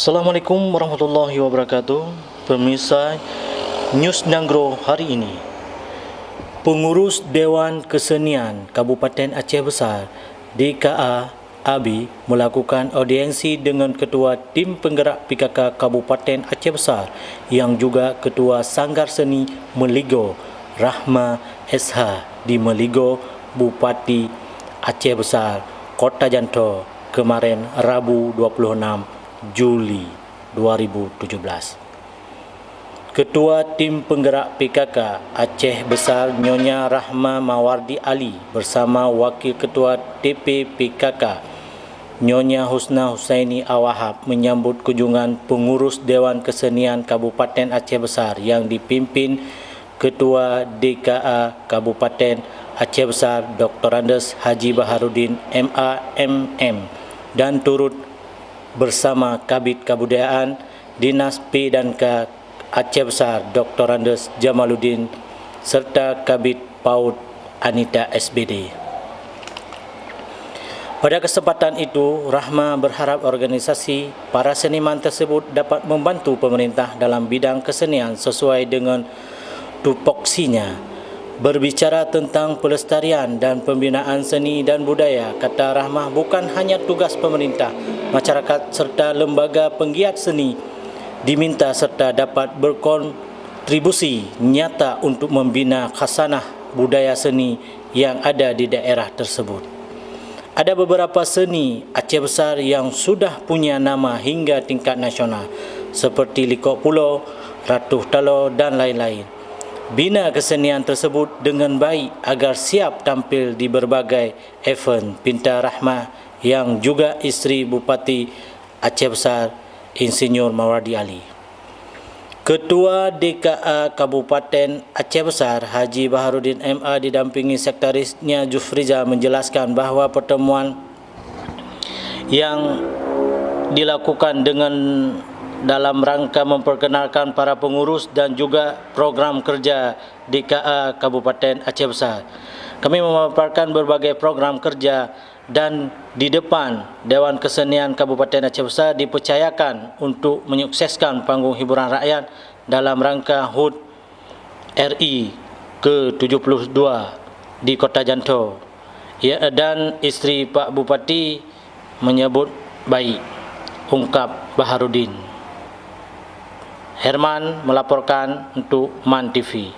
Assalamualaikum warahmatullahi wabarakatuh. Pemirsa News Nanggro hari ini, Pengurus Dewan Kesenian Kabupaten Aceh Besar DKA ABI melakukan audiensi dengan Ketua Tim Penggerak PKK Kabupaten Aceh Besar yang juga Ketua Sanggar Seni Meligo Rahma SH di Meligo Bupati Aceh Besar Kota Janto kemarin Rabu 26 Juli 2017. Ketua Tim Penggerak PKK Aceh Besar Nyonya Rahma Mawardi Ali bersama Wakil Ketua TP PKK Nyonya Husna Husaini Awahab menyambut kunjungan Pengurus Dewan Kesenian Kabupaten Aceh Besar yang dipimpin Ketua DKA Kabupaten Aceh Besar Dr. Andes Haji Baharudin MAMM dan turut bersama Kabid Kebudayaan Dinas P dan K Aceh Besar Dr. Andes Jamaluddin serta Kabid PAUD Anita SBD. Pada kesempatan itu, Rahma berharap organisasi para seniman tersebut dapat membantu pemerintah dalam bidang kesenian sesuai dengan tupoksinya. Berbicara tentang pelestarian dan pembinaan seni dan budaya, kata Rahmah, bukan hanya tugas pemerintah, masyarakat serta lembaga penggiat seni diminta serta dapat berkontribusi nyata untuk membina khasanah budaya seni yang ada di daerah tersebut. Ada beberapa seni Aceh Besar yang sudah punya nama hingga tingkat nasional seperti Likok Pulau, Ratuh Talo dan lain-lain. Bina kesenian tersebut dengan baik agar siap tampil di berbagai event, pinta Rahmah yang juga isteri Bupati Aceh Besar Insinyur Mawardi Ali. Ketua DKA Kabupaten Aceh Besar Haji Baharudin MA didampingi Sekretarisnya Jufriza menjelaskan bahawa pertemuan yang dilakukan dalam rangka memperkenalkan para pengurus dan juga program kerja DKA Kabupaten Aceh Besar. Kami memaparkan berbagai program kerja dan di depan Dewan Kesenian Kabupaten Aceh Besar dipercayakan untuk menyukseskan panggung hiburan rakyat dalam rangka HUT RI ke-72 di Kota Janto. Dan isteri Pak Bupati menyebut baik, ungkap Baharudin. Herman melaporkan untuk MAN TV.